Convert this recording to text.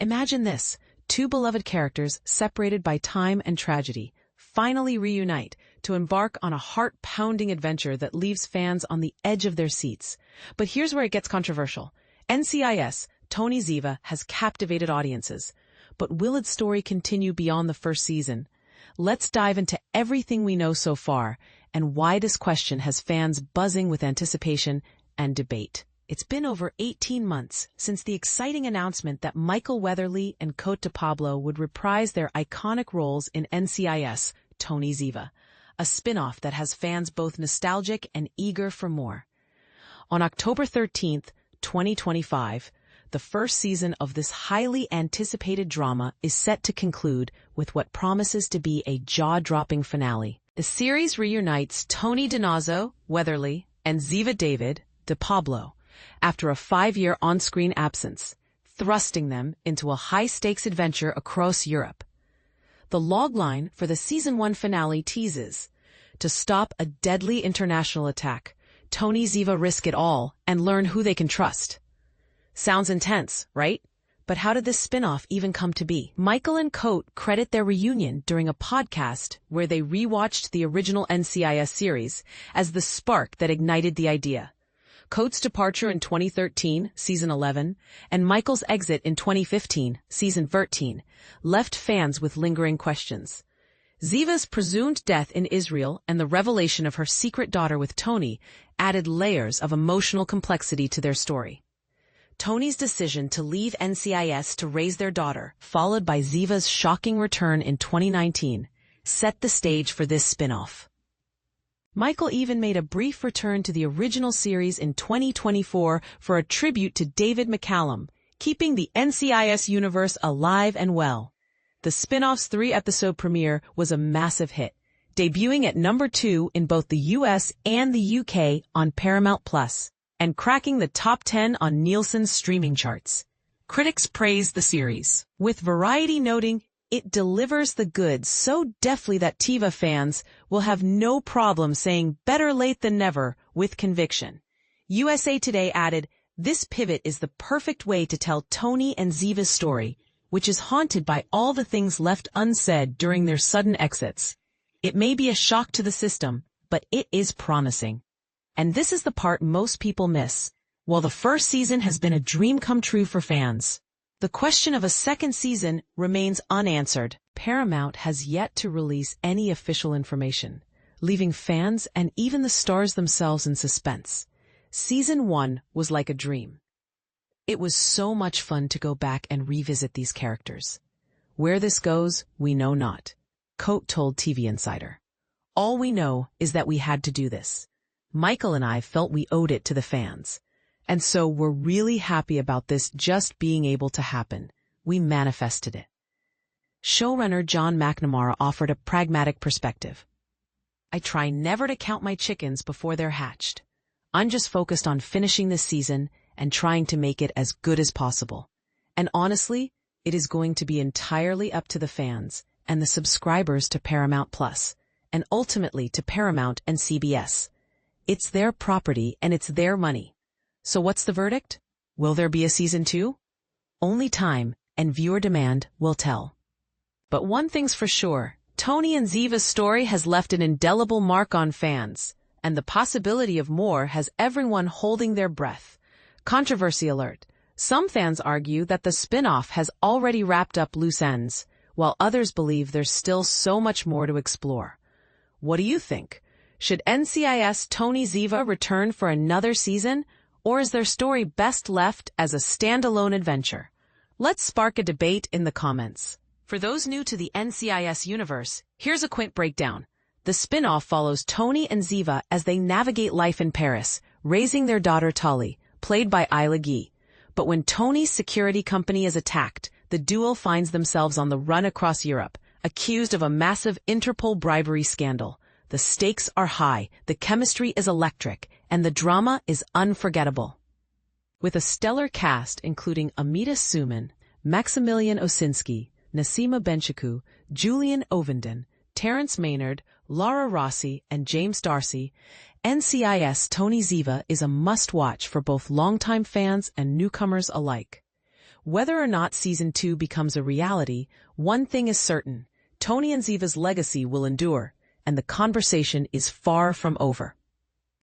Imagine this: two beloved characters separated by time and tragedy finally reunite to embark on a heart-pounding adventure that leaves fans on the edge of their seats. But here's where it gets controversial. NCIS, Tony Ziva, has captivated audiences. But will its story continue beyond the first season? Let's dive into everything we know so far and why this question has fans buzzing with anticipation and debate. It's been over 18 months since the exciting announcement that Michael Weatherly and Cote Pablo would reprise their iconic roles in NCIS, Tony Ziva, a spin-off that has fans both nostalgic and eager for more. On October 13th, 2025, the first season of this highly anticipated drama is set to conclude with what promises to be a jaw-dropping finale. The series reunites Tony Donazo, Weatherly, and Ziva David, de Pablo, after a 5-year on-screen absence, thrusting them into a high-stakes adventure across Europe. The logline for the Season 1 finale teases, to stop a deadly international attack, Tony Ziva risk it all and learn who they can trust. Sounds intense, right? But how did this spin-off even come to be? Michael and Cote credit their reunion during a podcast where they rewatched the original NCIS series as the spark that ignited the idea. Cote's departure in 2013, Season 11, and Michael's exit in 2015, Season 13, left fans with lingering questions. Ziva's presumed death in Israel and the revelation of her secret daughter with Tony added layers of emotional complexity to their story. Tony's decision to leave NCIS to raise their daughter, followed by Ziva's shocking return in 2019, set the stage for this spin-off. Michael even made a brief return to the original series in 2024 for a tribute to David McCallum, keeping the NCIS universe alive and well. The spin-off's 3-episode premiere was a massive hit, debuting at number 2 in both the US and the UK on Paramount+, and cracking the top 10 on Nielsen's streaming charts. Critics praised the series, with Variety noting it delivers the goods so deftly that Tiva fans will have no problem saying better late than never with conviction. USA Today added, this pivot is the perfect way to tell Tony and Ziva's story, which is haunted by all the things left unsaid during their sudden exits. It may be a shock to the system, but it is promising. And this is the part most people miss. While the first season has been a dream come true for fans, the question of a second season remains unanswered. Paramount has yet to release any official information, leaving fans and even the stars themselves in suspense. Season 1 was like a dream. It was so much fun to go back and revisit these characters. Where this goes, we know not. Cote told TV Insider. All we know is that we had to do this. Michael and I felt we owed it to the fans. And so we're really happy about this just being able to happen. We manifested it. Showrunner John McNamara offered a pragmatic perspective. I try never to count my chickens before they're hatched. I'm just focused on finishing this season and trying to make it as good as possible. And honestly, it is going to be entirely up to the fans and the subscribers to Paramount+, and ultimately to Paramount and CBS. It's their property and it's their money. So what's the verdict? Will there be a season 2? Only time and viewer demand will tell. But one thing's for sure, Tony and Ziva's story has left an indelible mark on fans, and the possibility of more has everyone holding their breath. Controversy alert. Some fans argue that the spin-off has already wrapped up loose ends, while others believe there's still so much more to explore. What do you think? Should NCIS Tony Ziva return for another season, or is their story best left as a standalone adventure? Let's spark a debate in the comments. For those new to the NCIS universe, here's a quick breakdown. The spin-off follows Tony and Ziva as they navigate life in Paris, raising their daughter Tali, played by Isla Guy. But when Tony's security company is attacked, the duo finds themselves on the run across Europe, accused of a massive Interpol bribery scandal. The stakes are high, the chemistry is electric, and the drama is unforgettable. With a stellar cast including Amita Suman, Maximilian Osinski, Nassima Benchaku, Julian Ovenden, Terrence Maynard, Laura Rossi, and James Darcy, NCIS Tony Ziva is a must-watch for both longtime fans and newcomers alike. Whether or not Season 2 becomes a reality, one thing is certain: Tony and Ziva's legacy will endure, and the conversation is far from over.